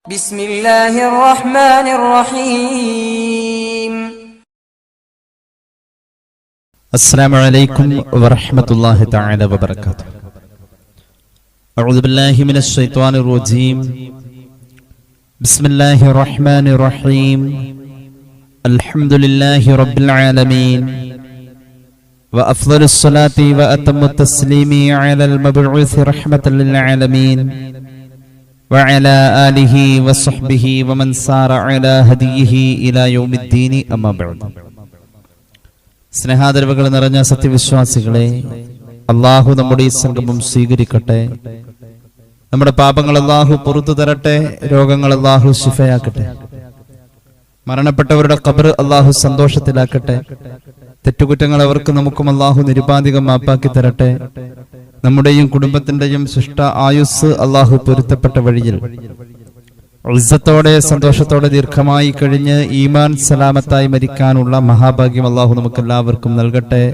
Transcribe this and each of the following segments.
ബിസ്മില്ലാഹിർ റഹ്മാനിർ റഹീം. അസ്സലാമു അലൈക്കും വറഹ്മത്തുള്ളാഹി തആല വബറകാതുഹു. അഊദു ബില്ലാഹി മിനശ് ശൈത്വാനിർ റജീം. ബിസ്മില്ലാഹിർ റഹ്മാനിർ റഹീം. അൽഹംദുലില്ലാഹി റബ്ബിൽ ആലമീൻ. വഅഫ്ളലുസ് സ്വലാത്തി വഅതമ്മുത് തസ്ലീമി അലൽ മബ്ഊസ് റഹ്മത്തൽ ലിൽ ആലമീൻ വഅലാ ആലിഹി വസ്വഹ്ബിഹി വമൻ സാറ അലാ ഹദിയിഹി ഇലാ യൗമിദ്ദീൻ. അമ്മാ ബഅദ്. സ്നേഹാദരവുകൾ നിറഞ്ഞ സത്യവിശ്വാസികളെ, അള്ളാഹു നമ്മുടെ ഈ സംഗമം സ്വീകരിക്കട്ടെ. നമ്മുടെ പാപങ്ങൾ അള്ളാഹു പുറത്തു തരട്ടെ. രോഗങ്ങൾ അള്ളാഹു ശിഫയാക്കട്ടെ. മരണപ്പെട്ടവരുടെ ഖബർ അള്ളാഹു സന്തോഷത്തിലാക്കട്ടെ. തെറ്റുകുറ്റങ്ങൾ അവർക്ക് നമുക്കും അള്ളാഹു നിരുപാധികം മാപ്പാക്കി തരട്ടെ. നമ്മുടെയും കുടുംബത്തിന്റെയും ശിഷ്ട ആയുസ് അള്ളാഹു പൊരുത്തപ്പെട്ട വഴിയിൽ ഇസ്സത്തോടെ സന്തോഷത്തോടെ ദീർഘമായി കഴിഞ്ഞ് ഈമാൻ സലാമത്തായി മരിക്കാനുള്ള മഹാഭാഗ്യം അള്ളാഹു നമുക്ക് എല്ലാവർക്കും നൽകട്ടെ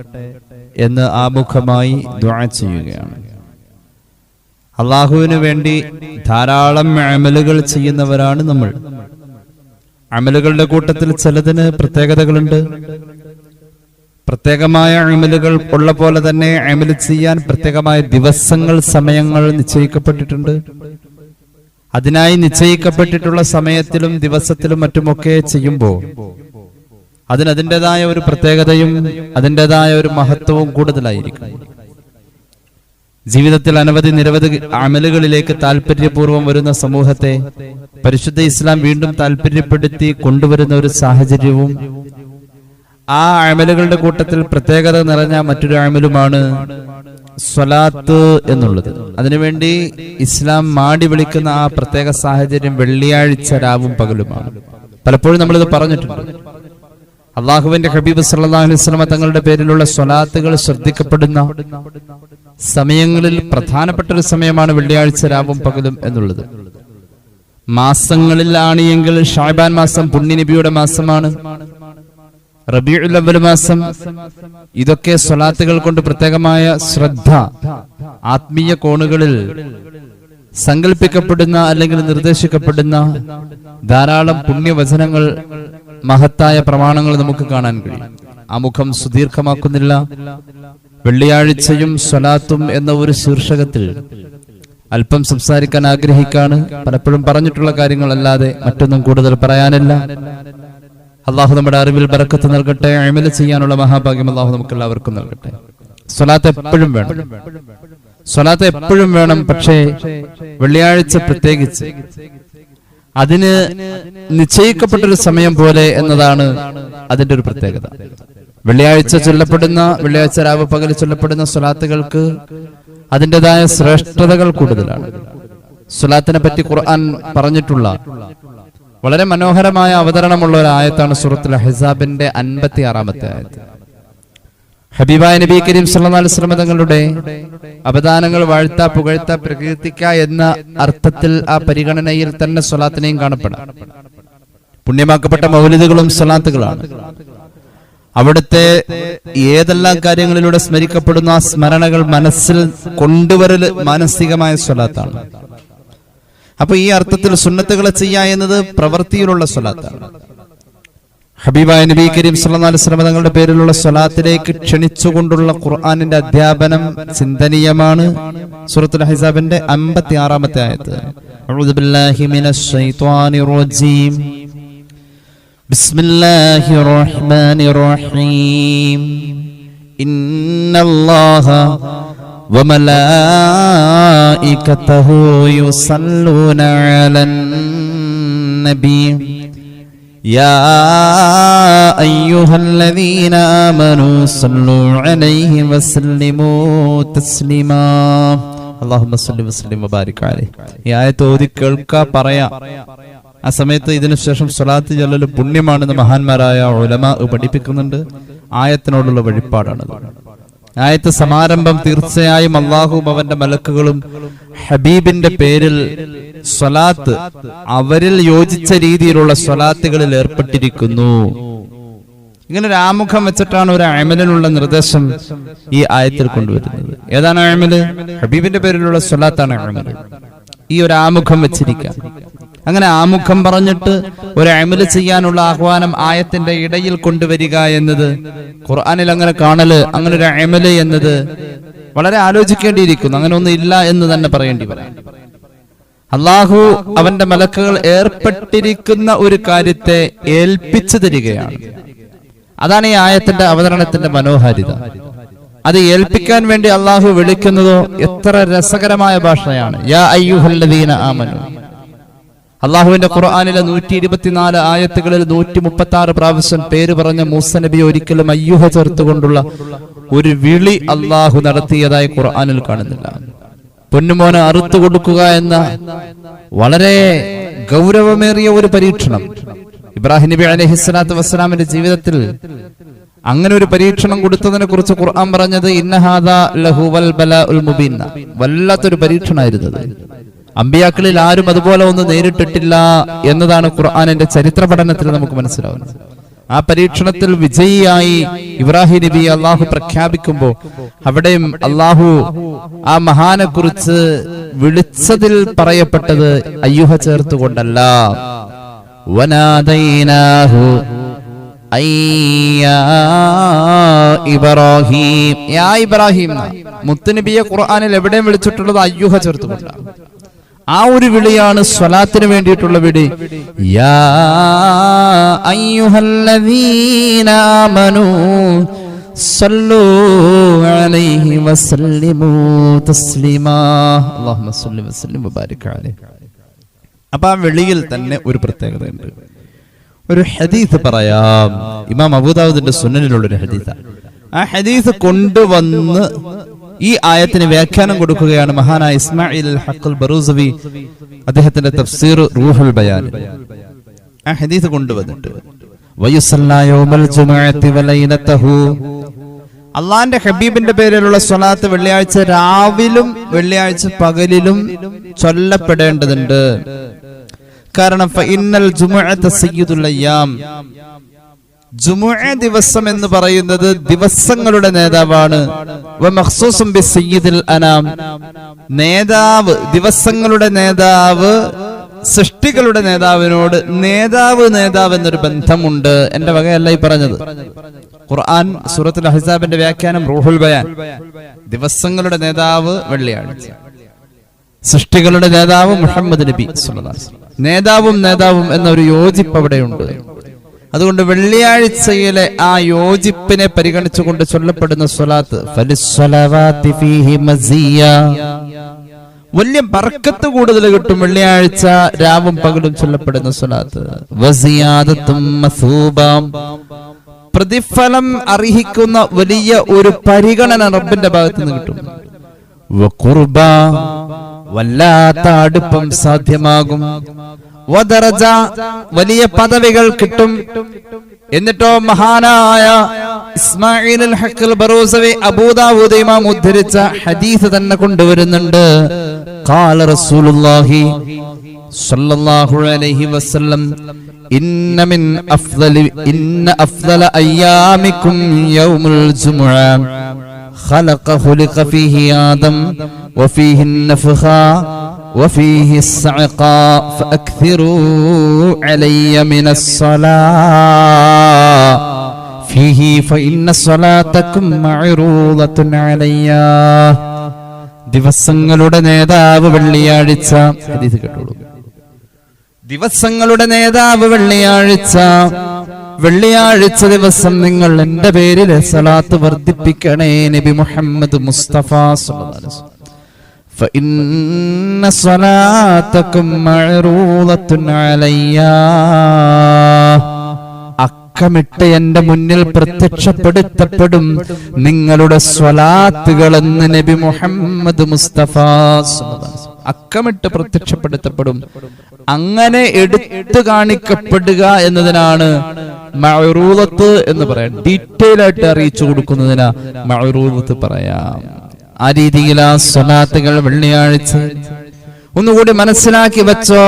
എന്ന് ആമുഖമായി ദുആ ചെയ്യുകയാണ്. അള്ളാഹുവിന് വേണ്ടി ധാരാളം അമലുകൾ ചെയ്യുന്നവരാണ് നമ്മൾ. അമലുകളുടെ കൂട്ടത്തിൽ ചിലതിന് പ്രത്യേകതകളുണ്ട്. പ്രത്യേകമായ അമലുകൾ ഉള്ള പോലെ തന്നെ അമൽ ചെയ്യാൻ പ്രത്യേകമായ ദിവസങ്ങൾ, സമയങ്ങൾ നിശ്ചയിക്കപ്പെട്ടിട്ടുണ്ട്. അതിനായി നിശ്ചയിക്കപ്പെട്ടിട്ടുള്ള സമയത്തിലും ദിവസത്തിലും മറ്റുമൊക്കെ ചെയ്യുമ്പോൾ അതിൻ്റെതായ ഒരു പ്രത്യേകതയും അതിൻ്റെതായ ഒരു മഹത്വവും കൂടുതലായിരിക്കും. ജീവിതത്തിൽ നിരവധി അമലുകളിലേക്ക് താല്പര്യപൂർവ്വം വരുന്ന സമൂഹത്തെ പരിശുദ്ധ ഇസ്ലാം വീണ്ടും താല്പര്യപ്പെടുത്തി കൊണ്ടുവരുന്ന ഒരു സാഹചര്യവും ആ അമലുകളുടെ കൂട്ടത്തിൽ പ്രത്യേകത നിറഞ്ഞ മറ്റൊരു അമലുമാണ് സ്വലാത്ത് എന്നുള്ളത്. അതിനുവേണ്ടി ഇസ്ലാം മാടി വിളിക്കുന്ന ആ പ്രത്യേക സാഹചര്യം വെള്ളിയാഴ്ച രാവും പകലുമാണ്. പലപ്പോഴും നമ്മളിത് പറഞ്ഞിട്ടുണ്ട്. അള്ളാഹുവിന്റെ ഹബീബ് സല്ലല്ലാഹു അലൈഹി വസല്ലം തങ്ങളുടെ പേരിലുള്ള സ്വലാത്തുകൾ ശ്രദ്ധിക്കപ്പെടുന്ന സമയങ്ങളിൽ പ്രധാനപ്പെട്ട ഒരു സമയമാണ് വെള്ളിയാഴ്ച രാവും പകലും എന്നുള്ളത്. മാസങ്ങളിലാണ് എങ്കിൽ ഷഅബാൻ മാസം പുണ്യനബിയുടെ മാസമാണ്. റബീഉൽ അവ്വൽ മാസം. ഇതൊക്കെ സ്വലാത്തുകൾ കൊണ്ട് പ്രത്യേകമായ ശ്രദ്ധ ആത്മീയ കോണുകളിൽ സങ്കല്പിക്കപ്പെടുന്ന അല്ലെങ്കിൽ നിർദ്ദേശിക്കപ്പെടുന്ന ധാരാളം പുണ്യവചനങ്ങൾ, മഹത്തായ പ്രമാണങ്ങൾ നമുക്ക് കാണാൻ കഴിയും. ആ മുഖം സുദീർഘമാക്കുന്നില്ല. വെള്ളിയാഴ്ചയും സ്വലാത്തും എന്ന ഒരു ശീർഷകത്തിൽ അല്പം സംസാരിക്കാൻ ആഗ്രഹിക്കാണ്. പലപ്പോഴും പറഞ്ഞിട്ടുള്ള കാര്യങ്ങളല്ലാതെ മറ്റൊന്നും കൂടുതൽ പറയാനില്ല. അള്ളാഹു നമ്മുടെ അറിവിൽ ബറക്കത്ത് നൽകട്ടെ. അമൽ ചെയ്യാനുള്ള മഹാഭാഗ്യം അള്ളാഹു നമുക്ക് എല്ലാവർക്കും നൽകട്ടെ. സ്വലാത്ത് എപ്പോഴും വേണം. സ്വലാത്ത് എപ്പോഴും വേണം. പക്ഷേ വെള്ളിയാഴ്ച പ്രത്യേകിച്ച് അതിന് നിശ്ചയിക്കപ്പെട്ടൊരു സമയം പോലെ എന്നതാണ് അതിന്റെ ഒരു പ്രത്യേകത. വെള്ളിയാഴ്ച രാവ് പകൽ ചൊല്ലപ്പെടുന്ന സ്വലാത്തുകൾക്ക് അതിൻ്റെതായ ശ്രേഷ്ഠതകൾ കൂടുതലാണ്. സ്വലാത്തിനെ പറ്റി ഖുർആൻ പറഞ്ഞിട്ടുള്ള വളരെ മനോഹരമായ അവതരണമുള്ള ഒരു ആയത്താണ് സൂറത്തുൽ അഹ്സാബിന്റെ 56-ാമത്തെ ആയത്ത്. ഹബീബായ നബി കരീം സല്ലല്ലാഹു അലൈഹി വസല്ലം തങ്ങളുടെ അവദാനങ്ങൾ വാഴ്ത്ത, പുകഴ്ത്ത, പ്രകീർത്തിക്ക എന്ന അർത്ഥത്തിൽ ആ പരിഗണനയിൽ തന്നെ സ്വലാത്തിനെയും കാണപ്പെടാം. പുണ്യമാക്കപ്പെട്ട മൗലിദുകളും സ്വലാത്തുകളാണ്. അവിടുത്തെ ഏതെല്ലാം കാര്യങ്ങളിലൂടെ സ്മരിക്കപ്പെടുന്ന ആ സ്മരണകൾ മനസ്സിൽ കൊണ്ടുവരൽ മാനസികമായ സ്വലാത്താണ്. അപ്പൊ ഈ അർത്ഥത്തിൽ സുന്നത്തുകളെ ചെയ്യുക എന്നത് പ്രവൃത്തിയിലുള്ള സ്വലാത്താണ്. ഹബീബായ നബി കരീം സല്ലല്ലാഹു അലൈഹി വസല്ലം തങ്ങളുടെ പേരിലുള്ള സ്വലാത്തിലേക്ക് ക്ഷണിച്ചുകൊണ്ടുള്ള ഖുർആനിന്റെ അധ്യാപനം ചിന്തനീയമാണ്. സൂറത്തുൽ അഹ്സാബിന്റെ 56-ാമത്തെ ആയത്ത്. അഊദു ബില്ലാഹി മിനശ് ശൈത്വാനിർ റജീം. ബിസ്മില്ലാഹിർ റഹ്മാനിർ റഹീം. ഇന്നല്ലാഹ وملائكته يصلون على النبي يا أيها الذين آمنوا صلوا عليه وسلموا تسليما. اللهم صل وسلم وبارك عليه. ഈ ആയത്ത് ഓതി കേൾക്കുക, പറയാ. ആ സമയത്ത് ഇതിനുശേഷം സ്വലാത്ത് ചൊല്ലൽ പുണ്യമാണെന്ന് മഹാന്മാരായ ഉലമാ പഠിപ്പിക്കുന്നുണ്ട്. ആയത്തിനോടുള്ള വഴിപ്പാടാണത്. ആയത്ത് സമാരംഭം തീർച്ചയായും അള്ളാഹുവും അവന്റെ മലക്കുകളും ഹബീബിന്റെ പേരിൽ സ്വലാത്ത്, അവരിൽ യോജിച്ച രീതിയിലുള്ള സ്വലാത്തുകളിൽ ഏർപ്പെട്ടിരിക്കുന്നു. ഇങ്ങനെ ഒരു ആമുഖം വെച്ചിട്ടാണ് ഒരു അമലിനുള്ള നിർദ്ദേശം ഈ ആയത്തിൽ കൊണ്ടുവരുന്നത്. ഏതാണ് അമല്? ഹബീബിന്റെ പേരിലുള്ള സ്വലാത്താണ് അമല്. ഈ ഒരു ആമുഖം വെച്ചിരിക്കുക. അങ്ങനെ ആമുഖം പറഞ്ഞിട്ട് ഒരു അമല് ചെയ്യാനുള്ള ആഹ്വാനം ആയത്തിന്റെ ഇടയിൽ കൊണ്ടുവരിക എന്നത് ഖുർആനിൽ അങ്ങനെ കാണല്, അങ്ങനെ ഒരു അമല് എന്നത് വളരെ ആലോചിക്കേണ്ടിയിരിക്കുന്നു. അങ്ങനെ ഒന്നും ഇല്ല എന്ന് തന്നെ പറയേണ്ടി വരാം. അള്ളാഹു അവന്റെ മലക്കുകൾ ഏർപ്പെട്ടിരിക്കുന്ന ഒരു കാര്യത്തെ ഏൽപ്പിച്ചു തരികയാണ്. അതാണ് ഈ ആയത്തിന്റെ അവതരണത്തിന്റെ മനോഹാരിത. അത് ഏൽപ്പിക്കാൻ വേണ്ടി അള്ളാഹു വിളിക്കുന്നതോ എത്ര രസകരമായ ഭാഷയാണ്. യാ അയ്യുഹല്ലദീന ആമനു. അള്ളാഹുവിന്റെ ഖുർആനിലെ 124 ആയത്തുകളിൽ 136 പ്രാവശ്യം പേര് പറഞ്ഞ മൂസ നബി ഒരിക്കലും അയ്യുഹ ചേർത്തുകൊണ്ടുള്ള ഒരു വിളി അള്ളാഹു നടത്തിയതായി ഖുർആനിൽ കാണുന്നില്ല. പൊന്നുമോനെ അറുത്തു കൊടുക്കുക എന്ന വളരെ ഗൗരവമേറിയ ഒരു പരീക്ഷണം ഇബ്രാഹിം നബി അലൈഹിസ്സലാത്തു വസ്സലാമിന്റെ ജീവിതത്തിൽ അങ്ങനെ ഒരു പരീക്ഷണം കൊടുത്തതിനെ കുറിച്ച് ഖുർആൻ പറഞ്ഞത് ഇന്നഹാദാ ലഹുവൽ ബലാഉൽ മുബീൻ. വല്ലാത്തൊരു പരീക്ഷണമായിരുന്നത്. അമ്പിയാക്കളിൽ ആരും അതുപോലെ ഒന്ന് നേരിട്ടിട്ടില്ല എന്നതാണ് ഖുർആനിന്റെ ചരിത്ര പഠനത്തിൽ നമുക്ക് മനസ്സിലാവുന്നത്. ആ പരീക്ഷണത്തിൽ വിജയിയായി ഇബ്രാഹിം നബി അള്ളാഹു പ്രഖ്യാപിക്കുമ്പോൾ അവിടെയും അള്ളാഹു ആ മഹാനെ കുറിച്ച് വിളിച്ചതിൽ പറയപ്പെട്ടത് അയ്യുഹ ചേർത്തുകൊണ്ടല്ല. വനാദൈനാഹു ഇബ്രാഹിം, യാ ഇബ്രാഹിം. മുത്തുനബിയെ ഖുർആനിൽ എവിടെയും വിളിച്ചിട്ടുള്ളത് അയ്യുഹ ചേർത്തുകൊണ്ടാണ്. ആ ഒരു വിളിയാണ് സ്വലാത്തിന് വേണ്ടിയിട്ടുള്ള വിളി. യാ അയ്യുഹല്ലദീന ആമനൂ സല്ലൂ അലൈഹി വസല്ലിമൂ തസ്ലീമാ. അല്ലാഹുമ്മ സല്ലി വസല്ലിം വബാരിക് അലൈഹി. അപ്പോൾ ആ വിളിയിൽ തന്നെ ഒരു പ്രത്യേകതയുണ്ട്. ഒരു ഹദീസ് പറയാം. ഇമാം അബൂദാവൂദിന്റെ സുനനിലുള്ള ഒരു ഹദീസാണ്. ആ ഹദീസ് കൊണ്ടുവന്ന് ഈ ആയത്തിന് വ്യാഖ്യാനം കൊടുക്കുകയാണ് മഹാനായ ഇസ്മായിൽ അൽ ഹഖ് അൽ ബറൂസവി അദ്ദേഹത്തിന്റെ തഫ്സീർ റൂഹുൽ ബയാൻ. ആ ഹദീസ് കൊണ്ടുവന്നിട്ട് വയുസല്ലാ യൗമൽ ജുമുഅത്തി വലൈലതഹു, അള്ളാന്റെ ഹബീബിന്റെ പേരിലുള്ള സ്വലാത്ത് വെള്ളിയാഴ്ച രാവിലും വെള്ളിയാഴ്ച പകലിലും ചൊല്ലപ്പെടേണ്ടതുണ്ട്. കാരണം ഫഇന്നൽ ജുമുഅത സയ്യിദുൽ അയ്യാം, ജുമുഅ ദിവസം എന്ന് പറയുന്നത് ദിവസങ്ങളുടെ നേതാവാണ്. വമഖ്സൂസും ബിസയ്യിദിൽ അനാം, നേതാവ്, ദിവസങ്ങളുടെ നേതാവ് സൃഷ്ടികളുടെ നേതാവിനോട് നേതാവ് എന്നൊരു ബന്ധമുണ്ട്. എന്റെ വകയല്ല ഈ പറഞ്ഞത്. ഖുർആൻ സൂറത്തുൽ അഹ്സാബിന്റെ വ്യാഖ്യാനം റൂഹുൽ ബയാൻ. ദിവസങ്ങളുടെ നേതാവ് വെള്ളിയാഴ്ച, സൃഷ്ടികളുടെ നേതാവ് മുഹമ്മദ് നബി സ്വല്ലല്ലാഹു അലൈഹി വസല്ലം. നേതാവും എന്നൊരു യോജിപ്പ് അവിടെയുണ്ട്. അതുകൊണ്ട് വെള്ളിയാഴ്ചയിലെ ആ യോജിപ്പിനെ പരിഗണിച്ചുകൊണ്ട് ചൊല്ലപ്പെടുന്ന സ്വലാത്ത് ഫലിസ്സലവാതി ഫീഹി മസിയ, വലിയ ബർക്കത്ത് കൂടുതൽ കിട്ടും വെള്ളിയാഴ്ച രാവും പകലും ചൊല്ലപ്പെടുന്ന സ്വലാത്ത്. വസിയാദത്തും മസൂബ, പ്രതിഫലം അർഹിക്കുന്ന വലിയ ഒരു പരിഗണന റബ്ബിന്റെ ഭാഗത്ത് നിന്ന് കിട്ടും. വഖുർബ, വല്ലാത്ത അടുപ്പം സാധ്യമാകും. വദറജ, വലിയ പദവികൾ കിട്ടും. എന്നിട്ടോ മഹാനായ ഇസ്മായിൽ അൽ ഹഖ് അൽ ബറൂസവി അബൂദാവൂദ് ഇമാം ഉദ്ധരിച്ച ഹദീസ് തന്നെ കൊണ്ടുവരുന്നുണ്ട്. ഖാല റസൂലുള്ളാഹി സ്വല്ലല്ലാഹു അലൈഹി വസല്ലം ഇന്ന അഫ്ദല അയ്യാമിക്കും യൗമുൽ ജുമുഅ ഖലഖ ഫീഹി ആദം വഫീഹി النفخة وفيه الصعقاء فأكثروا علي من الصلاة فيه فإن صلاتكم معروضة علي. ദിവസങ്ങളുടെ നേതാവ് വെള്ളിയാഴ്ച, ഹദീസ് കേട്ടോളൂ. ദിവസങ്ങളുടെ നേതാവ് വെള്ളിയാഴ്ച ദിവസം നിങ്ങൾ എന്റെ പേരിൽ സ്വലാത്ത് വർദ്ധിപ്പിക്കണേ. നബി മുഹമ്മദ് മുസ്തഫ സ്വല്ലല്ലാഹു അലൈഹി വസല്ലം فإن صلاتكم معروضة علي, അക്കമിട്ട് എന്റെ മുന്നിൽ പ്രത്യക്ഷപ്പെടുത്തപ്പെടും നിങ്ങളുടെ സ്വലാത്തുകളെന്ന് നബി മുഹമ്മദ് മുസ്തഫ സ്വല്ലല്ലാഹു അലൈഹി വസല്ലം. അക്കമിട്ട് പ്രത്യക്ഷപ്പെടുത്തപ്പെടും. അങ്ങനെ എടുത്തു കാണിക്കപ്പെടുക എന്നതിനാണ് മഅറൂദത്ത് എന്ന് പറയാം. ഡീറ്റെയിൽ ആയിട്ട് അറിയിച്ചു കൊടുക്കുന്നതിനാ മഅറൂദത്ത് പറയാം. ആ രീതിയിൽ ആ സ്വലാത്തുകൾ വെള്ളിയാഴ്ച ഒന്നുകൂടി മനസ്സിലാക്കി വെച്ചോ.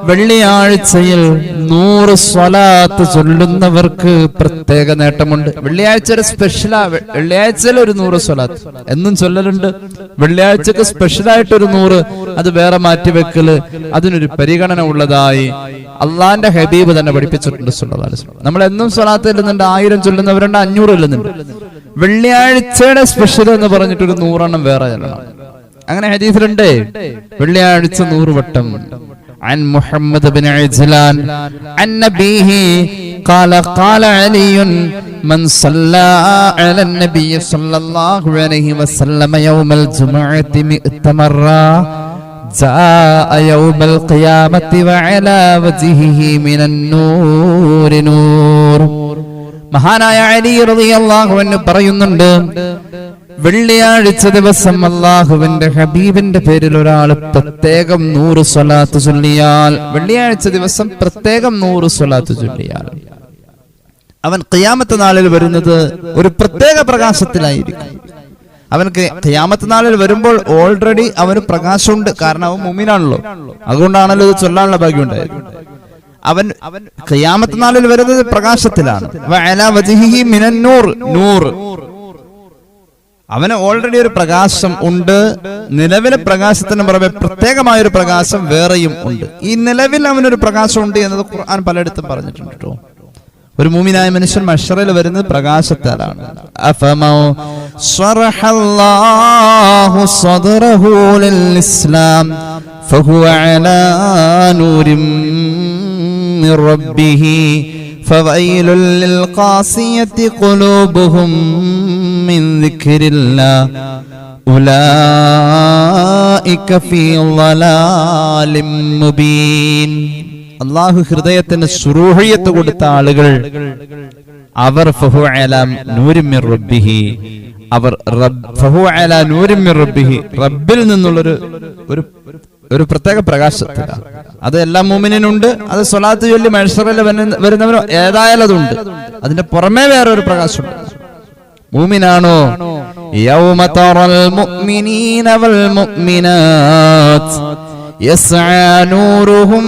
വെള്ളിയാഴ്ചയിൽ 100 സ്വലാത്ത് ചൊല്ലുന്നവർക്ക് പ്രത്യേക നേട്ടമുണ്ട്. വെള്ളിയാഴ്ചയുടെ സ്പെഷ്യലാ. വെള്ളിയാഴ്ചയിൽ ഒരു 100 സ്വലാത്ത് എന്നും ചൊല്ലലുണ്ട്. വെള്ളിയാഴ്ചക്ക് സ്പെഷ്യലായിട്ട് ഒരു 100 അത് വേറെ മാറ്റിവെക്കല്, അതിനൊരു പരിഗണന ഉള്ളതായി അള്ളാന്റെ ഹബീബ് തന്നെ പഠിപ്പിച്ചിട്ടുണ്ട് സല്ലല്ലാഹു അലൈഹി വസല്ലം. നമ്മൾ എന്നും സ്വലാത്ത് ചെല്ലുന്നുണ്ട്, 1000 ചൊല്ലുന്നവരുണ്ട്, 500 ചെല്ലുന്നുണ്ട്. വെള്ളിയാഴ്ചയുടെ സ്പെഷ്യൽ എന്ന് പറഞ്ഞിട്ട് ഒരു 100 വേറെ ചെല്ലണം. അങ്ങനെ ഹദീസിലുണ്ട് വെള്ളിയാഴ്ച 100 വട്ടം. عن محمد بن عجلان عن نبيه قال قال علي من صلى على النبي صلى الله عليه وسلم يوم الجمعة 100 مرة جاء يوم القيامة وعلى وجهه من النور نور. മഹാനായ അലി റളിയല്ലാഹു അൻഹു പറയുന്നുണ്ട്, വെള്ളിയാഴ്ച ദിവസം അല്ലാഹുവിന്റെ ഹബീബിന്റെ പേരിൽ ഒരാൾ പ്രത്യേകം 100 സ്വലാത്ത് ചൊല്ലിയാൽ, വെള്ളിയാഴ്ച ദിവസം പ്രത്യേകം 100 സ്വലാത്ത് ചൊല്ലിയാൽ അവൻ ഖിയാമത്ത് നാളിൽ വരുന്നത് ഒരു പ്രത്യേക പ്രകാശത്തിലായിരിക്കും. അവൻക്ക് ഖിയാമത്ത് നാളിൽ വരുമ്പോൾ ഓൾറെഡി അവന് പ്രകാശമുണ്ട്. കാരണം അവൻ മുഅ്മിനാണല്ലോ, അതുകൊണ്ടാണല്ലോ ഇത് ചൊല്ലാനുള്ള ഭാഗ്യം ഉണ്ടായത്. അവൻ ഖിയാമത്ത് നാളിൽ വരുന്നത് പ്രകാശത്തിലാണ്. വഅലാ വജ്ഹിഹി മിനൻ നൂർ നൂർ. അവന് ഓൾറെഡി ഒരു പ്രകാശം ഉണ്ട്. നിലവിലെ പ്രകാശത്തിന് പുറമെ പ്രത്യേകമായ ഒരു പ്രകാശം വേറെയും ഉണ്ട്. ഈ നിലവിൽ അവനൊരു പ്രകാശം ഉണ്ട് എന്നത് ഖുർആൻ പലയിടത്തും പറഞ്ഞിട്ടുണ്ട് കേട്ടോ. ഒരു മുഅ്മിനായ മനുഷ്യൻ മഹ്ശറിൽ വരുന്നത് പ്രകാശത്താലാണ്. അഫമൗ ശറഹല്ലാഹു സദ്റഹു ലിൽ ഇസ്ലാം ഫഹുവ അലാ നൂരിൻ മിർ റബ്ബിഹി فويل للقاسية قلوبهم من ذكر الله أولئك في ضلال مبين. അല്ലാഹു ഹൃദയത്തിന് ശുറൂഹിയത്ത് കൊടുത്ത ആളുകൾ അവർ ഫഹു അലാ നൂരിൻ മിർ റബ്ബിഹി, അവർ ഫഹു അലാ നൂരിൻ മിർ റബ്ബിഹി, റബ്ബിൽ നിന്നുള്ള ഒരു പ്രത്യേക പ്രകാശത്തിലാണ്. അത് എല്ലാ മുഅ്മിനിനുണ്ട്. അത് സ്വലാത്ത് ചൊല്ലി മഹ്ശറിൽ വരുന്നവരും ഏതായാലും അതുണ്ട്. അതിന്റെ പുറമെ വേറൊരു പ്രകാശമുണ്ട്. മുഅ്മിനാണോ? യൗമ തറൽ മുഅ്മിനീന വൽ മുഅ്മിനാത്ത് യസ്ആ നൂറുഹും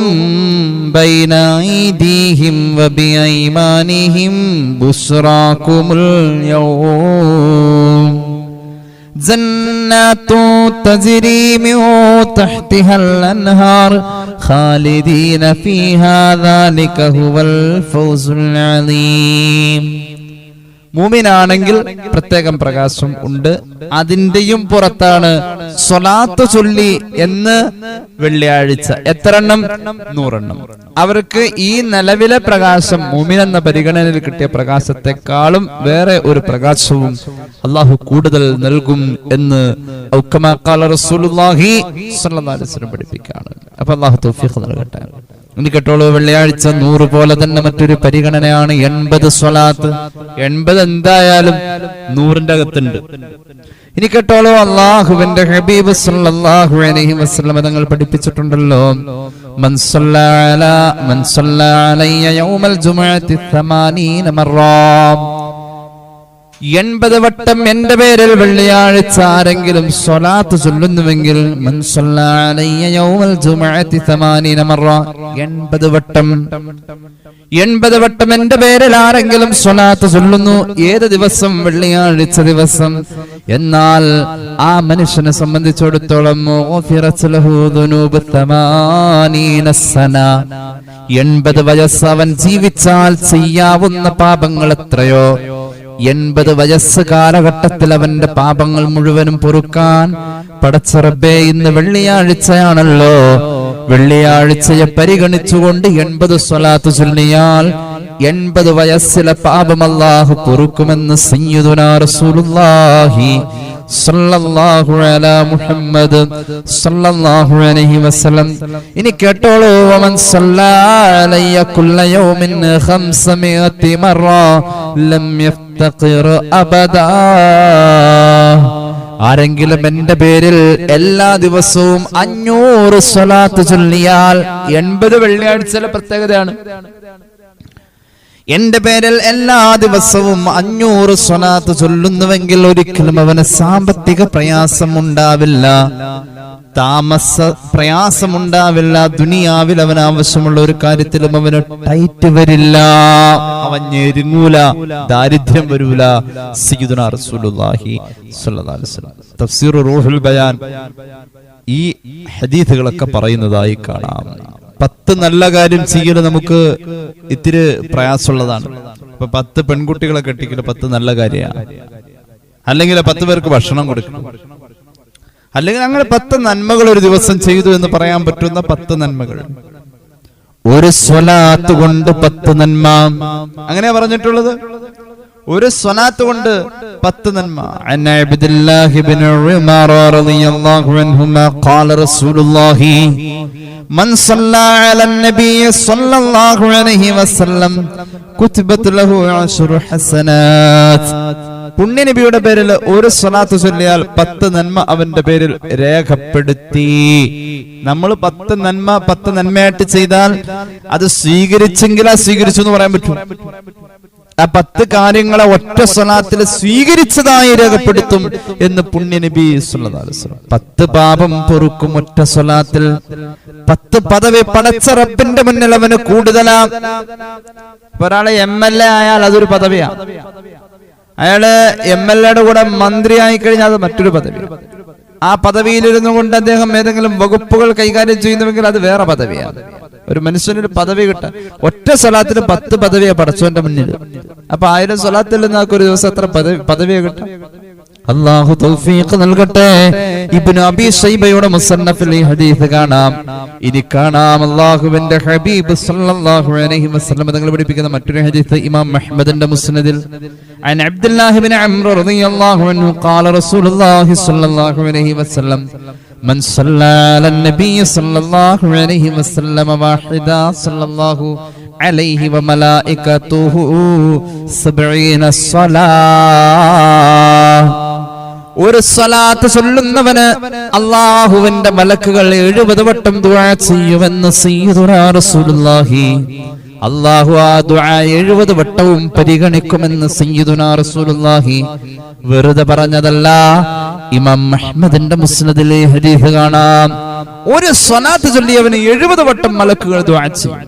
ബൈന ഐദീഹിം വബിഐമാനിഹിം ബുശ്റാകുമുൽ യൗം جنات تجري من تحتها الأنهار خالدين فيها ذلك هو الفوز العظيم. മുഅ്മിനാണെങ്കിൽ പ്രത്യേകം പ്രകാശം ഉണ്ട്. അതിന്റെയും പുറത്താണ് സ്വലാത്ത് ചൊല്ലി എന്ന് വെള്ളിയാഴ്ച എത്ര എണ്ണം? 100 അവർക്ക് ഈ നിലവിലെ പ്രകാശം മുഅ്മിൻ എന്ന പരിഗണനയിൽ കിട്ടിയ പ്രകാശത്തെക്കാളും വേറെ ഒരു പ്രകാശവും അല്ലാഹു കൂടുതൽ നൽകും എന്ന് കമാ ഖാല റസൂലുള്ളാഹി സ്വല്ലല്ലാഹു അലൈഹി വസല്ലം പഠിപ്പിക്കുകയാണ്. അപ്പോൾ അല്ലാഹു തൗഫീഖ് നൽകട്ടെ. ഇനി കേട്ടോളൂ, വെള്ളിയാഴ്ച 100 പോലെ തന്നെ മറ്റൊരു പരിഗണനയാണ് 80 സ്വലാത്ത്. 80 എന്തായാലും 100ന്റെ അകത്തുണ്ട്. ഇനി കേട്ടോളൂ, അല്ലാഹുവിന്റെ ഹബീബ് സല്ലല്ലാഹു അലൈഹി വസല്ലം തങ്ങൾ പഠിപ്പിച്ചിട്ടുണ്ടല്ലോ, മൻ സല്ലല്ലാ അലയ്യ യൗമൽ ജുമുഅത്തി 80 മറ, 80 വട്ടം എന്റെ പേരിൽ വെള്ളിയാഴ്ച ആരെങ്കിലും സ്വലാത്ത് ചൊല്ലുന്നുവെങ്കിൽ മൻ സല്ലല്ലാ അലയ്യ യൗമൽ ജുമുഅത്തി 80 മറ, 80 വട്ടം 80 വട്ടം എന്റെ പേരിൽ ആരെങ്കിലും സ്വലാത്ത് ചൊല്ലുന്നു. ഏത് ദിവസം? വെള്ളിയാഴ്ച ദിവസം. എന്നാൽ ആ മനുഷ്യനെ സംബന്ധിച്ചിടത്തോളം 80 വയസ്സ് അവൻ ജീവിച്ചാൽ ചെയ്യാവുന്ന പാപങ്ങൾ എത്രയോ, 80 വയസ്സ് കാലഘട്ടത്തിൽ അവന്റെ പാപങ്ങൾ മുഴുവനും പൊറുക്കാൻ പടച്ച റബ്ബേ ഇന്ന് വെള്ളിയാഴ്ചയാണല്ലോ, വെള്ളിയാഴ്ചയെ പരിഗണിച്ചുകൊണ്ട് 80 സ്വലാത്ത് ചൊല്ലിയാൽ 80 വയസ്സിലെ പാപം അല്ലാഹു പൊറുക്കുമെന്ന് സയ്യിദുനാ റസൂലുള്ളാഹി സല്ലല്ലാഹു അലാ മുഹമ്മദ് സല്ലല്ലാഹു അലൈഹി വസല്ലം. ഇനി കേട്ടോളൂ, വമൻ സല്ലാ അലയ്യ കുല്ല യൗമിൻ 500 മറ ലം യഫ്തഖിർ അബദാ, ആരെങ്കിലും എന്റെ പേരിൽ എല്ലാ ദിവസവും 500 സ്വലാത്ത് ചൊല്ലിയാൽ, 80 വെള്ളിയാഴ്ചയിലെ പ്രത്യേകതയാണ്. എന്റെ പേരിൽ എല്ലാ ദിവസവും 500 സ്വലാത്ത് ചൊല്ലുന്നുവെങ്കിൽ ഒരിക്കലും അവന് സാമ്പത്തിക പ്രയാസം ഉണ്ടാവില്ല. താമസ പ്രയാസമുണ്ടാവില്ല. ദുനിയാവിൽ അവൻ ആവശ്യമുള്ള ഒരു കാര്യത്തിലും അവന് ടൈറ്റ് വരില്ല, അവൻ ഞെരുങ്ങൂല, ദാരിദ്ര്യം വരൂല. സയ്യിദുനാ റസൂലുള്ളാഹി സ്വല്ലല്ലാഹു അലൈഹി വസല്ലം തഫ്സീർ റൂഹുൽ ബയാൻ ഈ ഹദീസുകളൊക്കെ പറയുന്നതായി കാണാം. 10 നല്ല കാര്യം ചെയ്യൽ നമുക്ക് ഇത്തിരി പ്രയാസമുള്ളതാണ്. ഇപ്പൊ 10 പെൺകുട്ടികളെ കെട്ടിക്കല് 10 നല്ല കാര്യമാണ്. അല്ലെങ്കിൽ 10 പേർക്ക് ഭക്ഷണം കൊടുക്കണം, അല്ലെങ്കിൽ അങ്ങനെ 10 നന്മകൾ ഒരു ദിവസം ചെയ്തു എന്ന് പറയാൻ പറ്റുന്ന 10 നന്മകൾ. ഒരു സ്വലാത്ത് കൊണ്ട് 10 നന്മ, അങ്ങനെ പറഞ്ഞിട്ടുള്ളത്. ഒരു സ്വലാത്ത് കൊണ്ട് 10 നന്മ. അൻ അബ്ദുല്ലാഹി ഇബ്നു ഉമർ റളിയല്ലാഹു അൻഹുമാ ഖാല റസൂലുള്ളാഹി മൻ സല്ലല്ലാ അലൻ നബി സല്ലല്ലാഹു അലൈഹി വസല്ലം കുതിബത് ലഹു 10 ഹസനാത്ത്. പുണ്യ നബിയുടെ പേരിൽ ഒരു സ്വലാത്ത് ചൊല്ലിയാൽ 10 നന്മ അവന്റെ പേരിൽ രേഖപ്പെടുത്തി. നമ്മൾ 10 നന്മയായിട്ട് ചെയ്താൽ അത് സ്വീകരിച്ചെങ്കിലാ സ്വീകരിച്ചു എന്ന് പറയാൻ പറ്റും. ആ 10 കാര്യങ്ങളെ ഒറ്റ സ്വലാത്തിൽ സ്വീകരിച്ചതായി രേഖപ്പെടുത്തും എന്ന് പുണ്യ നബി സല്ലല്ലാഹു അലൈഹി വസല്ലം. 10 പാപം പൊറുക്കും ഒറ്റ സ്വലാത്തിൽ. 10 പദവി പടച്ച റബ്ബിന്റെ മുന്നിൽ അവന് കൂടുതലാ. ഒരാളെ MLA ആയാൽ അതൊരു പദവിയാ. അയാള് MLAയുടെ കൂടെ മന്ത്രിയായി കഴിഞ്ഞാൽ അത് മറ്റൊരു പദവി. ആ പദവിയിലിരുന്നു കൊണ്ട് അദ്ദേഹം ഏതെങ്കിലും വകുപ്പുകൾ കൈകാര്യം ചെയ്യുന്നുവെങ്കിൽ അത് വേറെ പദവിയാണ്. ഒരു മനുഷ്യനൊരു പദവി കിട്ടാൻ ഒറ്റ സ്വലാത്തിന് 10 പദവിയാ പടച്ചവന്റെ മുന്നിൽ. അപ്പൊ 1000 സ്വലാത്തിൽ നിന്നൊക്കെ ഒരു ദിവസം എത്ര പദവിയാ കിട്ടാം? അല്ലാഹു തൗഫീഖ് നൽകട്ടെ. ഇബ്നു അബീ ശൈബയുടെ മുസന്നഫിൽ ഈ ഹദീസ് കാണാം. ഇനി കാണാം അല്ലാഹുവിന്റെ ഹബീബ് സല്ലല്ലാഹു അലൈഹി വസല്ലം തങ്ങൾ പഠിപ്പിക്കുന്ന മറ്റൊരു ഹദീസ് ഇമാം അഹ്മദിന്റെ മുസ്നദിൽ അൻ അബ്ദുല്ലാഹി ഇബ്നു അംർ റളിയല്ലാഹു അൻഹു ഖാല റസൂലുള്ളാഹി സ്വല്ലല്ലാഹു അലൈഹി വസല്ലം മൻ സല്ലല്ലാ അലൻ നബി സല്ലല്ലാഹു അലൈഹി വസല്ലം വാഹിദാ സല്ലല്ലാഹു അലൈഹി വമലായികതുഹു 70 സ്വലാത്ത്. ഒരു സ്വലാത്ത് ചൊല്ലുന്നവന് അല്ലാഹുവിന്റെ മലക്കുകൾ 70 വട്ടം ദുആ ചെയ്യുമെന്ന് സയ്യിദുനാ റസൂലുള്ളാഹി. അല്ലാഹു ആ ദുആ 70 വട്ടവും പരിഗണിക്കുമെന്ന് സയ്യിദുനാ റസൂലുള്ളാഹി. വെറുതെ പറഞ്ഞതല്ല, ഇമാം അഹ്മദിന്റെ മുസ്നദിലെ ഹദീസ് കാണാം. ഒരു സ്വലാത്ത് ചൊല്ലിയവന് 70 വട്ടം മലക്കുകൾ ദുആ ചെയ്യും.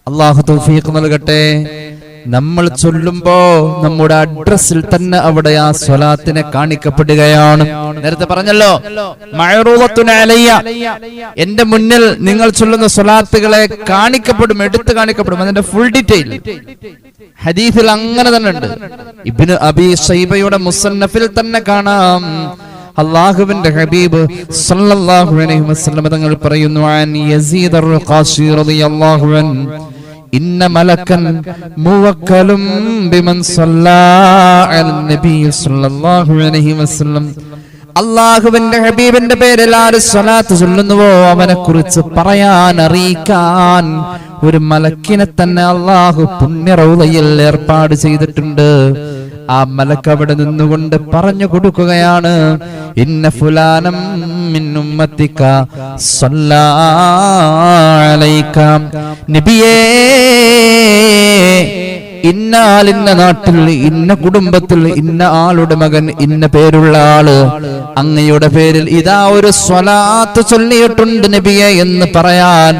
അല്ലാഹു തൗഫീഖ് നൽകട്ടെ. നമ്മൾ ചൊല്ലുമ്പോ നമ്മുടെ അഡ്രസ്സിൽ തന്നെ അവിടെ ആ സ്വലാത്തിനെ കാണിക്കപ്പെടുകയാണ്. നേരത്തെ പറഞ്ഞല്ലോ, മഅറൂദത്തുൻ അലയ്യ, എന്റെ മുന്നിൽ നിങ്ങൾ ചൊല്ലുന്ന സ്വലാത്തുകളെ കാണിക്കപ്പെടും, എടുത്തു കാണിക്കപ്പെടും. അതിന്റെ ഫുൾ ഡീറ്റെയിൽ ഹദീസിൽ അങ്ങനെ തന്നെ ഉണ്ട്. ഇബ്നു അബീ ശൈബയുടെ മുസന്നഫിൽ തന്നെ കാണാം. അല്ലാഹുവിന്റെ ഹബീബ് സല്ലല്ലാഹു അലൈഹി വസല്ലം തങ്ങൾ പറയുന്നു, അൻ യസീദ് അർ-ഖാശി റളിയല്ലാഹു അൻഹു ഇന്ന മലക്കൻ മുവക്കലും ബിമൻ സല്ലല്ലാ അലൻ നബി സല്ലല്ലാഹു അലൈഹി വസല്ലം. അല്ലാഹുവിന്റെ ഹബീബിന്റെ പേരിൽ ആര് സ്വലാത്ത് ചൊല്ലുന്നുവോ അവനെ കുറിച്ച് പറയാൻ, അറിയിക്കാൻ ഒരു മലക്കിനെ തന്നെ അല്ലാഹു പുണ്യ റൗളയിൽ ഏർപ്പാട് ചെയ്തിട്ടുണ്ട്. ആ മലക്ക് അവിടെ നിന്നുകൊണ്ട് പറഞ്ഞു കൊടുക്കുകയാണ്, ഇന്ന ഫുലാനം മിൻ ഉമ്മത്തിക സല്ലല്ലാ അലൈക. നബിയേ, ഇന്നാലിന്ന നാട്ടിൽ ഇന്ന കുടുംബത്തിൽ ഇന്ന ആളുടെ മകൻ ഇന്ന പേരുള്ള ആള് അങ്ങയുടെ പേരിൽ ഇതാ ഒരു സ്വലാത്ത് ചൊല്ലിയിട്ടുണ്ട് നബിയെ എന്ന് പറയാൻ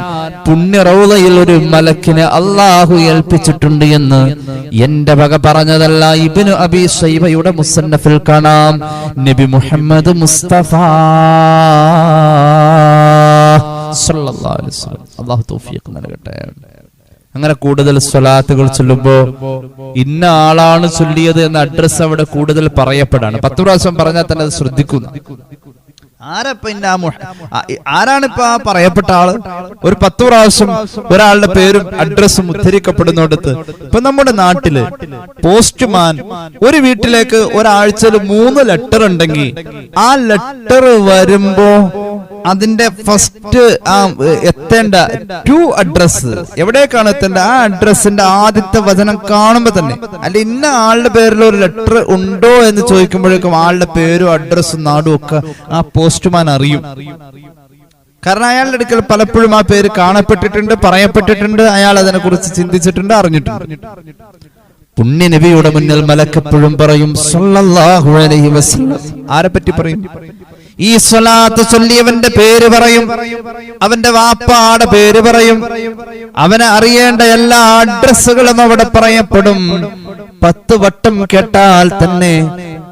പുണ്യ റൗളയിൽ ഒരു മലക്കിനെ അല്ലാഹു ഏൽപ്പിച്ചിട്ടുണ്ട് എന്ന് എന്റെ വക പറഞ്ഞതല്ല. ഇബ്നു അബീ ശൈബയുടെ മുസന്നഫിൽ കാണാം. നബി മുഹമ്മദ് മുസ്തഫ സല്ലല്ലാഹു അലൈഹി വസല്ലം. അല്ലാഹു തൗഫീഖ് നൽകട്ടെ. അങ്ങനെ കൂടുതൽ സ്വലാത്തുകൾ ചൊല്ലുമ്പോ ഇന്ന ആളാണ് ചൊല്ലിയത് എന്ന അഡ്രസ് അവിടെ കൂടുതൽ പറയപ്പെടാണ്. 10 പ്രാവശ്യം പറഞ്ഞാൽ തന്നെ അത് ശ്രദ്ധിക്കുന്നു. ആരാണിപ്പോ ആ പറയപ്പെട്ട ആള്? ഒരു 10 പ്രാവശ്യം ഒരാളുടെ പേരും അഡ്രസ്സും ഉദ്ധരിക്കപ്പെടുന്നിടത്ത്, ഇപ്പൊ നമ്മുടെ നാട്ടില് പോസ്റ്റ്മാൻ ഒരു വീട്ടിലേക്ക് ഒരാഴ്ചയിൽ 3 ലെറ്റർ ഉണ്ടെങ്കിൽ ആ ലെറ്റർ വരുമ്പോ അതിന്റെ ഫസ്റ്റ് എത്തേണ്ട 2 അഡ്രസ് എവിടേക്കാണ് എത്തേണ്ട, ആ അഡ്രസ്സിന്റെ ആദ്യത്തെ വചനം കാണുമ്പോ തന്നെ, അല്ല ഇന്ന ആളുടെ പേരിൽ ഒരു ലെറ്റർ ഉണ്ടോ എന്ന് ചോദിക്കുമ്പോഴേക്കും ആളുടെ പേരും അഡ്രസ്സും നാടും ഒക്കെ ആ പോസ്റ്റ്മാൻ അറിയും. കാരണം അയാളുടെ അടുക്കൽ പലപ്പോഴും ആ പേര് കാണപ്പെട്ടിട്ടുണ്ട്, പറയപ്പെട്ടിട്ടുണ്ട്, അയാൾ അതിനെ കുറിച്ച് ചിന്തിച്ചിട്ടുണ്ട്, അറിഞ്ഞിട്ടുണ്ട്. പുണ്യ നബിയുടെ മുന്നിൽ മലക്കെപ്പോഴും പറയും സല്ലല്ലാഹു അലൈഹി വസല്ലം. ആരെ പറ്റി പറയും? ഈ സ്വലാത്ത് ചൊല്ലിയവന്റെ പേര് പറയും, അവന്റെ വാപ്പാടെ പേര് പറയും, അവനെ അറിയേണ്ട എല്ലാ അഡ്രസ്സുകളും അവിടെ പറയപ്പെടും. 10 വട്ടം കേട്ടാൽ തന്നെ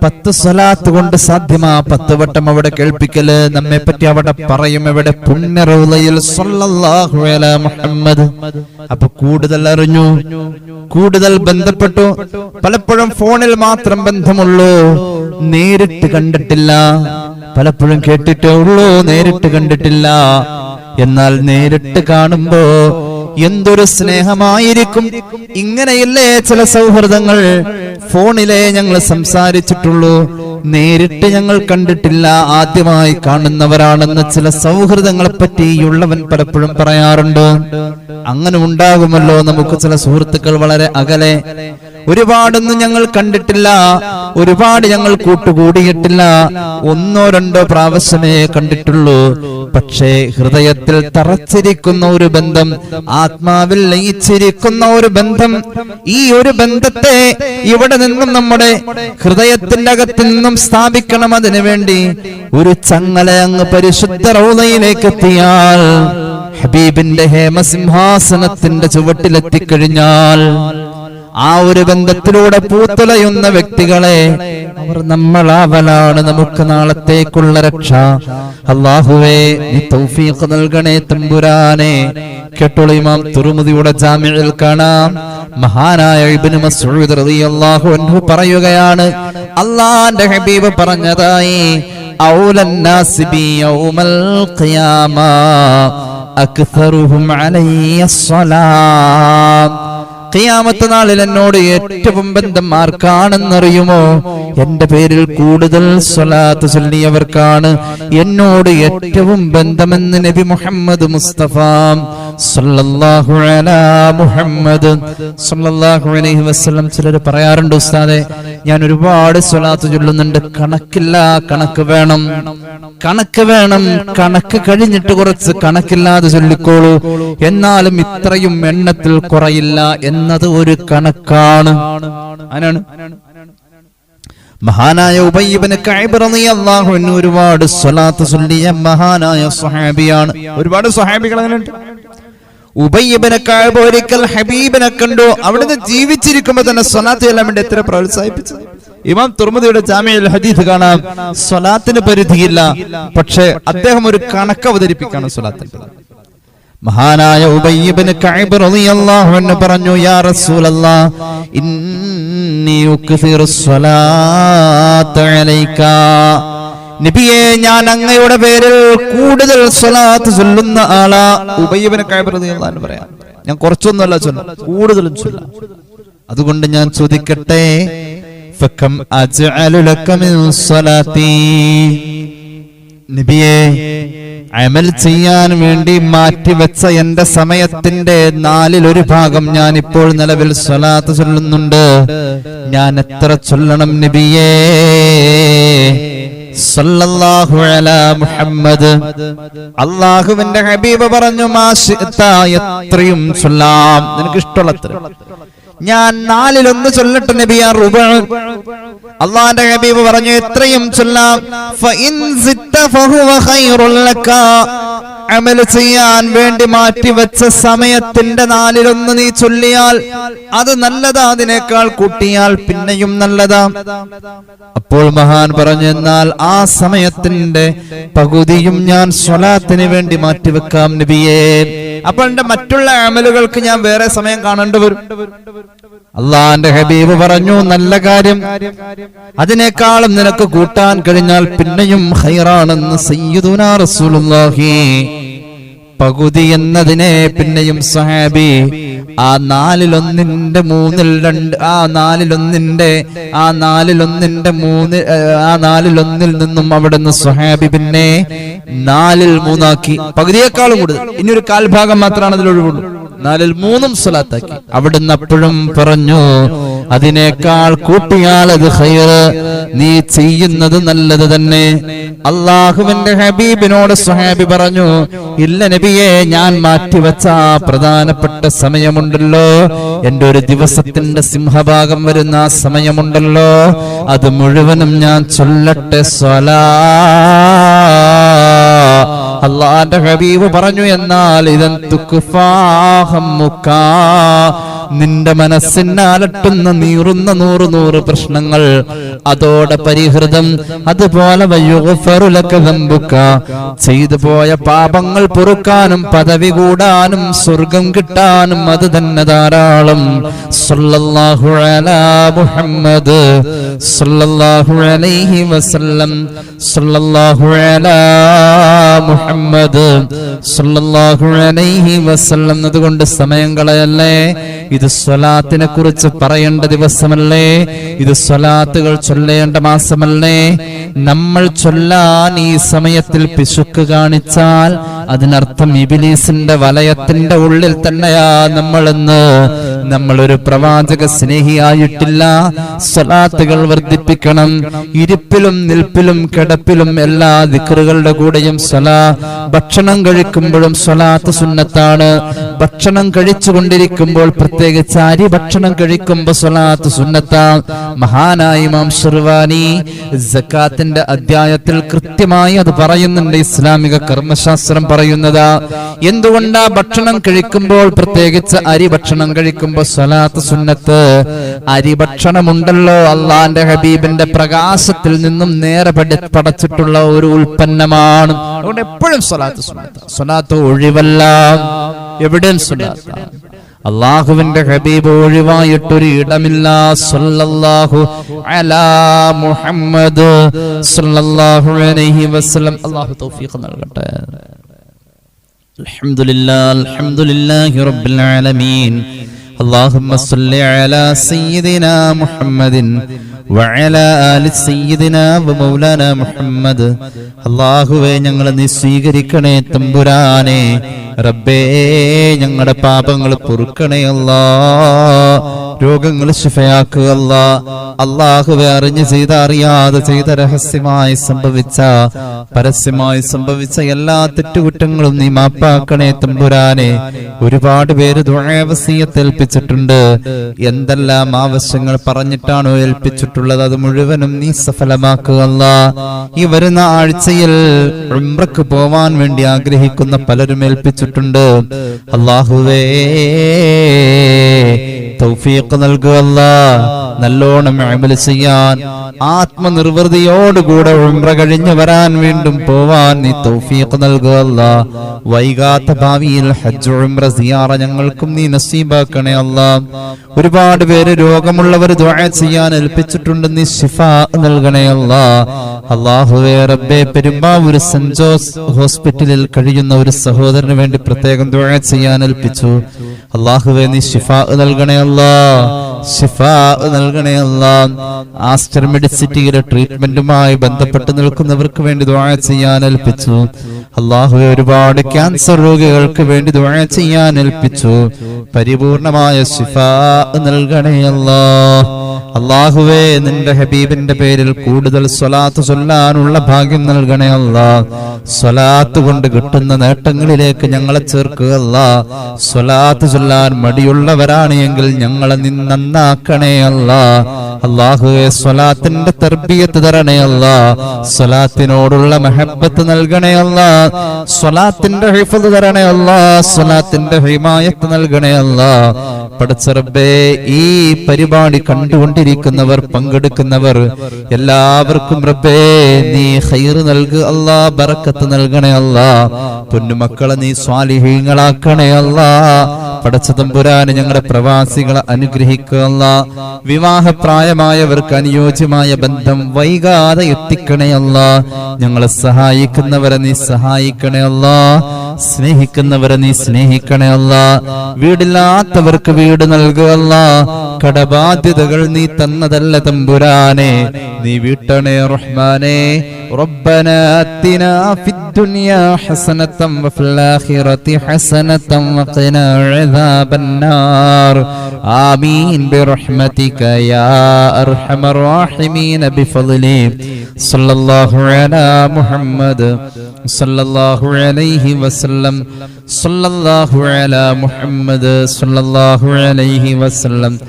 10 സ്വലാത്ത് കൊണ്ട് സാധ്യമാ. 10 വട്ടം അവിടെ കേൾപ്പിക്കല് നമ്മെ പറ്റി അവിടെ പറയും. എവിടെ? പുണ്യ റൗളയിൽ സ്വല്ലല്ലാഹു അലാ മുഹമ്മദ്. അപ്പൊ കൂടുതൽ അറിഞ്ഞു, കൂടുതൽ ബന്ധപ്പെട്ടു. പലപ്പോഴും ഫോണിൽ മാത്രം ബന്ധമുള്ളൂ, നേരിട്ട് കണ്ടിട്ടില്ല. പലപ്പോഴും കേട്ടിട്ടേ ഉള്ളൂ, നേരിട്ട് കണ്ടിട്ടില്ല. എന്നാൽ നേരിട്ട് കാണുമ്പോ എന്തൊരു സ്നേഹമായിരിക്കും. ഇങ്ങനെയല്ലേ ചില സൗഹൃദങ്ങൾ? ഫോണിലെ ഞങ്ങൾ സംസാരിച്ചിട്ടുള്ളൂ, നേരിട്ട് ഞങ്ങൾ കണ്ടിട്ടില്ല, ആദ്യമായി കാണുന്നവരാണെന്ന് ചില സൗഹൃദങ്ങളെ പറ്റിയുള്ളവൻ പലപ്പോഴും പറയാറുണ്ട്. അങ്ങനെ ഉണ്ടാകുമല്ലോ നമുക്ക് ചില സുഹൃത്തുക്കൾ വളരെ അകലെ, ഒരുപാടൊന്നും ഞങ്ങൾ കണ്ടിട്ടില്ല, ഒരുപാട് ഞങ്ങൾ കൂട്ടുകൂടിയിട്ടില്ല, 1-2 പ്രാവശ്യമേ കണ്ടിട്ടുള്ളൂ. പക്ഷേ ഹൃദയത്തിൽ തറച്ചിരിക്കുന്ന ഒരു ബന്ധം, ആത്മാവിൽ ലയിച്ചിരിക്കുന്ന ഒരു ബന്ധം, ഈ ഒരു ബന്ധത്തെ ഇവിടെ നിന്നും നമ്മുടെ ഹൃദയത്തിന്റെ അകത്ത് നിന്നും സ്ഥാപിക്കണം. അതിനു വേണ്ടി ഒരു ചങ്ങല അങ്ങ് പരിശുദ്ധ റൗളയിലേക്ക് എത്തിയാൽ, ഹബീബിന്റെ ഹേമസിംഹാസനത്തിന്റെ ചുവട്ടിലെത്തിക്കഴിഞ്ഞാൽ, ആ ഒരു ബന്ധത്തിലൂടെ പൂത്തുലയുന്ന വ്യക്തികളെ അവർ നമ്മളാവലാണ് നമുക്ക് നാളത്തേക്കുള്ള രക്ഷ. അല്ലാഹുവേ, നീ തൗഫീഖ് നൽകണേ തമ്പുരാനെ. കേട്ടോളൂ, ഇമാം തുർമുദിയുടെ ജാമിഉൽ കാണാം, മഹാനായ ഇബ്നു മസ്ഊദ് റളിയല്ലാഹു അൻഹു പറയുകയാണ്, അല്ലാഹുവിന്റെ ഹബീബ് പറഞ്ഞതായി, ഔലൻ നാസി ബി യൗമൽ ഖിയാമ അക്തറുഹും അലയ്യ സ്വലാം. ഖിയാമത്ത് നാളിൽ എന്നോട് ഏറ്റവും ബന്ധം ആർക്കാണെന്നറിയുമോ? എന്റെ പേരിൽ കൂടുതൽ സ്വലാത്ത് ചൊല്ലിയവർക്കാണ് എന്നോട് ഏറ്റവും ബന്ധമെന്ന് നബി മുഹമ്മദ് മുസ്തഫ സല്ലല്ലാഹു അലാ മുഹമ്മദ് സല്ലല്ലാഹു അലൈഹി വസല്ലം. ചിലർ പറയാറുണ്ട്, ഉസ്താദേ, ഞാൻ ഒരുപാട് സ്വലാത്ത് ചൊല്ലുന്നുണ്ട്, കണക്കില്ല, കണക്ക് വേണം, കണക്ക് വേണം, കണക്ക് കഴിഞ്ഞിട്ട് കുറച്ച് കണക്കില്ലാതെ ചൊല്ലിക്കോളൂ, എന്നാലും ഇത്രയും എണ്ണത്തിൽ കുറയില്ല എന്നത് ഒരു കണക്കാണ്. അതിനാണ് മഹാനായ ഉബയ്യ് ഇബ്നു കഅബ് റളിയല്ലാഹു അൻഹു ഒരുപാട് സ്വലാത്ത് ചൊല്ലിയ മഹാനായ സ്വഹാബിയാണ്. ഒരുപാട് സ്വഹാബികൾ അങ്ങനെയുണ്ട്. ഉബയ്യ് ഇബ്നു കഅബ് ഒരിക്കൽ ഹബീബിനെ കണ്ടു. അവിടുന്ന് ജീവിച്ചിരിക്കുമ്പോൾ തന്നെ സ്വലാത്ത് ചൊല്ലാൻ വേണ്ടി എത്ര പ്രോത്സാഹിപ്പിച്ചു. ഇമാം തുർമുദിയുടെ ജാമിഉൽ ഹദീസ് കാണാം, സ്വലാത്തിന് പരിധിയില്ല, പക്ഷേ അദ്ദേഹം ഒരു കണക്ക് അവതരിപ്പിക്കാണ് സ്വലാത്തിന്റെ. മഹാനായ ഉബയ്യ് ഇബ്നു കഅബ് റളിയല്ലാഹു അൻഹു പറഞ്ഞു, യാ റസൂലല്ലാഹ്, ഇന്നി ഉക്സിറു സ്വലാത്ത അലൈക. നബിയേ, ഞാൻ അങ്ങയുടെ പേരിൽ കൂടുതൽ സ്വലാത്ത് ചൊല്ലുന്ന ആളാ. ഉബയ്യ് ഇബ്നു കഅബ് റളിയല്ലാഹു അൻഹു പറയാം, ഞാൻ കുറച്ചൊന്നുമല്ല ചൊല്ലാം, കൂടുതലും ചൊല്ലാം. അതുകൊണ്ട് ഞാൻ ചോദിക്കട്ടെ, ഫകം അജ്അലു ലക മിൻ സ്വലാത്തി. നബിയേ, അമൽ ചെയ്യാൻ വേണ്ടി മാറ്റിവെച്ച എന്റെ സമയത്തിന്റെ 1/4 ഭാഗം ഞാൻ ഇപ്പോൾ നിലവിൽ സ്വലാത്ത് ചൊല്ലുന്നുണ്ട്. ഞാൻ എത്ര ചൊല്ലണം നബിയേ? സല്ലല്ലാഹു അലാ മുഹമ്മദ്. അല്ലാഹുവിന്റെ ഹബീബ് പറഞ്ഞു, മാ ശിഅത, എത്രയും ചൊല്ലാം, നിനക്ക് ഇഷ്ടമുള്ളത്ര. ഞാൻ 4/1 ചൊല്ലട്ടെ നബിയാ, റുബഅ. അല്ലാഹുവിന്റെ ഹബീബ് പറഞ്ഞു, എത്രയും ചൊല്ലാം. ഫഇൻ സിത്ത ഫഹുവ ഖൈറുൽ ലക. അമൽ ചെയ്യാൻ വേണ്ടി മാറ്റിവെച്ച സമയത്തിന്റെ 4/1 നീ ചൊല്ലിയാൽ അത് നല്ലതാ, അതിനേക്കാൾ കൂട്ടിയാൽ പിന്നെയും നല്ലതാ. അപ്പോൾ മഹാൻ പറഞ്ഞു, എന്നാൽ ആ സമയത്തിന്റെ പകുതിയും ഞാൻ സ്വലാത്തിന് വേണ്ടി മാറ്റിവെക്കാം നബിയേ. അപ്പോൾ എന്റെ മറ്റുള്ള അമലുകൾക്ക് ഞാൻ വേറെ സമയം കാണേണ്ടി വരും. അള്ളാന്റെ ഹബീബ് പറഞ്ഞു, നല്ല കാര്യം, അതിനേക്കാളും നിനക്ക് കൂട്ടാൻ കഴിഞ്ഞാൽ പിന്നെയും ഖൈറാണെന്ന് സയ്യിദുനാ റസൂലുള്ളാഹി. പകുതി എന്നതിനെ പിന്നെയും സഹാബി ആ 4/1 3/2 ആ 4/1 നിന്നും അവിടുന്ന് സഹാബി പിന്നെ 4/3 ആക്കി. പകുതിയേക്കാളും കൂടുതൽ. ഇനി ഒരു കാൽഭാഗം മാത്രമാണ് അതിൽ ഒഴിവുള്ളൂ. നാലിൽ 3 സ്വലാത്താക്കി. അവിടുന്ന് അപ്പോഴും പറഞ്ഞു, അതിനേക്കാൾ കൂട്ടിയാൽ അത് ഖൈർ, നീ ചെയ്യുന്നത് നല്ലത് തന്നെ. അള്ളാഹുവിന്റെ ഹബീബിനോട് സ്വഹാബി പറഞ്ഞു, ഇല്ല നബിയെ, ഞാൻ മാറ്റിവെച്ച പ്രധാനപ്പെട്ട സമയമുണ്ടല്ലോ, എന്റെ ഒരു ദിവസത്തിന്റെ സിംഹഭാഗം വരുന്ന ആ സമയമുണ്ടല്ലോ, അത് മുഴുവനും ഞാൻ ചൊല്ലട്ടെ സ്വലാ. അള്ളാന്റെ ഹബീബ് പറഞ്ഞു, എന്നാൽ ഇദൻ തുക്ഫാഹമ്മുക, നിന്റെ മനസ്സിനെ അലട്ടുന്ന നീറുന്ന 100 പ്രശ്നങ്ങൾ അതോടെ പരിഹൃതം. അതുപോലെ വയുഗ്ഫറു ലക ദംബുക, ചെയ്തു പോയ പാപങ്ങൾ പൊറുക്കാനും പദവി കൂടാനും സ്വർഗം കിട്ടാനും അത് തന്നെ ധാരാളം. സല്ലല്ലാഹു അലാ മുഹമ്മദ് സല്ലല്ലാഹു അലൈഹി വസല്ലം, സല്ലല്ലാഹു അലാ മുഹമ്മദ് സല്ലല്ലാഹു അലൈഹി വസല്ലം. അതുകൊണ്ട് സമയം കളയല്ലേ, ഇത് സ്വലാത്തിനെ കുറിച്ച് പറയേണ്ട ദിവസമല്ലേ, ഇത് സ്വലാത്തുകൾ ചൊല്ലേണ്ട മാസമല്ലേ. നമ്മൾ ചൊല്ലാൻ ഈ സമയത്തിൽ പിശുക്ക് കാണിച്ചാൽ അതിനർത്ഥം ഇബ്ലീസിന്റെ വലയത്തിന്റെ ഉള്ളിൽ തന്നെയാ നമ്മളെന്ന്. നമ്മളൊരു പ്രവാചക സ്നേഹിയായിട്ടില്ല. സ്വലാത്തുകൾ വർദ്ധിപ്പിക്കണം. ഇരിപ്പിലും നിൽപ്പിലും കിടപ്പിലും എല്ലാ ദിക്റുകളുടെ കൂടെയും ഭക്ഷണം കഴിക്കുമ്പോഴും സ്വലാത്ത് സുന്നത്താണ്. ഭക്ഷണം കഴിച്ചുകൊണ്ടിരിക്കുമ്പോൾ, പ്രത്യേകിച്ച് അരി ഭക്ഷണം കഴിക്കുമ്പോൾ സ്വലാത്ത് സുന്നത്താ. മഹാനായ ഇമാം ശിർവാനി സക്കാത്തിന്റെ അധ്യായത്തിൽ കൃത്യമായി അത് പറയുന്നുണ്ട്. ഇസ്ലാമിക കർമ്മശാസ്ത്രം പറയുന്നതാ. എന്തുകൊണ്ടാ ഭക്ഷണം കഴിക്കുമ്പോൾ, പ്രത്യേകിച്ച് അരി ഭക്ഷണം കഴിക്കുമ്പോൾ സ്വലാത്ത് സുന്നത്ത്? അരി ഭക്ഷണമുണ്ടല്ലോ, അള്ളാന്റെ ഹബീബിന്റെ പ്രകാശത്തിൽ നിന്നും നേരെ പടച്ചിട്ടുള്ള ഒരു ഉൽപ്പന്നമാണ്. അതുകൊണ്ട് എപ്പോഴും സ്വലാത്ത് സുന്നത്ത്. സ്വലാത്ത് ഒഴിവല്ല, എവിടെയും സ്വലാത്ത്. അള്ളാഹുവിന്റെ ഹബീബ് ഒഴിവായിട്ടൊരു ഇടമില്ല. സല്ലല്ലാഹു അലാ മുഹമ്മദ് സല്ലല്ലാഹു അലൈഹി വസല്ലം. അല്ലാഹു തൗഫീഖ് നൽകട്ടെ. അൽഹംദുലില്ലാഹി റബ്ബിൽ ആലമീൻ. اللهم صل على سيدنا محمد وعلى آل سيدنا ومولانا محمد. അല്ലാഹുവേ, ഞങ്ങളെ നീ സ്വീകരിക്കണേ തമ്പുരാനെ. റബ്ബേ, ഞങ്ങളുടെ പാപങ്ങൾ പൊറുക്കണേ അല്ലാ. രോഗങ്ങൾ ശിഫയാക്കുക അല്ലാ. അല്ലാഹുവേ, അറിഞ്ഞു ചെയ്ത അറിയാതെ ചെയ്ത രഹസ്യമായി സംഭവിച്ച പരസ്യമായി സംഭവിച്ച എല്ലാ തെറ്റുകുറ്റങ്ങളും നീ മാപ്പാക്കണേ തമ്പുരാനെ. ഒരുപാട് പേര് ദുആ വസിയത്ത് ഏൽപ്പിച്ചിട്ടുണ്ട്. എന്തെല്ലാം ആവശ്യങ്ങൾ പറഞ്ഞിട്ടാണോ ഏൽപ്പിച്ചിട്ടുള്ളത് അത് മുഴുവനും നീ സഫലമാക്കുക അല്ലാ. ഈ വരുന്ന ആഴ്ചയിൽ ഉംറക്ക് പോവാൻ വേണ്ടി ആഗ്രഹിക്കുന്ന പലരും ഏൽപ്പിച്ചിട്ടുണ്ട്. അല്ലാഹുവേ, തൗഫീഖ് നൽകുക അല്ലാ. നല്ലോണം അമൽ ചെയ്യാൻ, ആത്മനിർവൃതിയോടുകൂടെ ഉംറ കഴിഞ്ഞു വരാൻ, വീണ്ടും പോവാൻ നീ തൗഫീഖ് നൽകുക അല്ലാ. വൈകാത്ത ഭാവിയിൽ ഹജ്ജ് ഉംറ സിയാറ ഞങ്ങൾക്കും നീ നസീബാക്കണേ അല്ലാ. ഒരുപാട് പേര് രോഗമുള്ളവർ ദുആ ചെയ്യാൻ ഏൽപ്പിച്ചിട്ടുണ്ട്. നീ ശിഫാ നൽകണേ അല്ലാ. അല്ലാഹുവേ റബ്ബേ, പെരുമ്പാവൂർ സെന്റ് ജോസ് ഹോസ്പിറ്റലിൽ കഴിയുന്ന ഒരു സഹോദരന് വേണ്ടി പ്രത്യേകം ദുആ ചെയ്യാൻ ഏൽപ്പിച്ചു. അല്ലാഹുവേ, നീ ശിഫാ നൽകണേ അല്ലാ. ശിഫാ നൽകണേ അല്ലാ. ആസ്റ്റർ മെഡിസിറ്റിയുടെ ട്രീറ്റ്മെന്റുമായി ബന്ധപ്പെട്ട് നിൽക്കുന്നവർക്ക് വേണ്ടി ദുആ ചെയ്യാൻ ഏൽപ്പിച്ചു. അല്ലാഹുവേ, ഒരുപാട് ക്യാൻസർ രോഗികൾക്ക് വേണ്ടി ദുആ ചെയ്യാൻ ഏൽപ്പിച്ചു. പരിപൂർണമായ ശിഫാ നൽകണേ അല്ലാ. അല്ലാഹുവേ, നിന്റെ ഹബീബിന്റെ പേരിൽ കൂടുതൽ സ്വലാത്ത് ചൊല്ലാനുള്ള ഭാഗ്യം നൽകണേ അല്ലാ. സ്വലാത്ത് കൊണ്ട് കിട്ടുന്ന നേട്ടങ്ങളിലേക്ക് ഞങ്ങളെ ചേർക്കുക അല്ലാ. സ്വലാത്ത് ചൊല്ലാൻ മടിയുള്ളവരാണ് എങ്കിൽ ഞങ്ങളെ നന്നാക്കണേ അല്ലാ. അല്ലാഹുവേ, സ്വലാത്തിന്റെ തർബിയത്ത് തരണേ അല്ലാ. സ്വലാത്തിനോടുള്ള മഹബ്ബത്ത് നൽകണേ അല്ലാ. സ്വലാത്തിന്റെ ഹിഫ്ള് തരണേ അല്ലാ. സ്വലാത്തിന്റെ ഹിമായത്ത് നൽകണേ അല്ലാ. പടച്ച റബ്ബേ, ഈ പരിപാടി കണ്ടുകൊണ്ടിരിക്കുന്നവർ, പങ്കെടുക്കുന്നവർ എല്ലാവർക്കും റബ്ബേ നീ ഖൈർ നൽകുക അല്ലാ. ബറക്കത്ത് നൽകണേ അല്ലാ. പൊന്നുമക്കളെ നീ സ്വാലിഹീങ്ങളാക്കണേ അല്ലാ. പടച്ച തമ്പുരാനെ, ഞങ്ങളുടെ പ്രവാസികളെ അനുഗ്രഹിക്കുക അല്ലാ. വിവാഹപ്രായമായവർക്ക് അനുയോജ്യമായ ബന്ധം വൈകാതെ എത്തിക്കണേ അല്ലാ. ഞങ്ങളെ സഹായിക്കുന്നവരെ നീ സഹായിക്കണേ അല്ലാ. സ്നേഹിക്കുന്നവരെ നീ സ്നേഹിക്കണേ അല്ലാ. വീടില്ലാത്തവർക്ക് വീട് നൽകുക അല്ലാ. കടബാധ്യതകൾ നീ തന്നതല്ല തമ്പുരാനെ, നീ വീട്ടണേ റഹ്മാനെ. ربنا آتنا في الدنيا حسنة وفي الآخرة حسنة وقنا عذاب النار آمين برحمتك يا أرحم الراحمين بفضله صلى الله على محمد صلى الله عليه وسلم صلى الله على محمد صلى الله عليه وسلم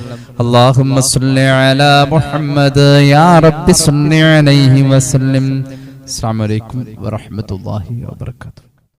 اللهم صل على محمد يا رب صل عليه وسلم. السلام عليكم ورحمة الله وبركاته.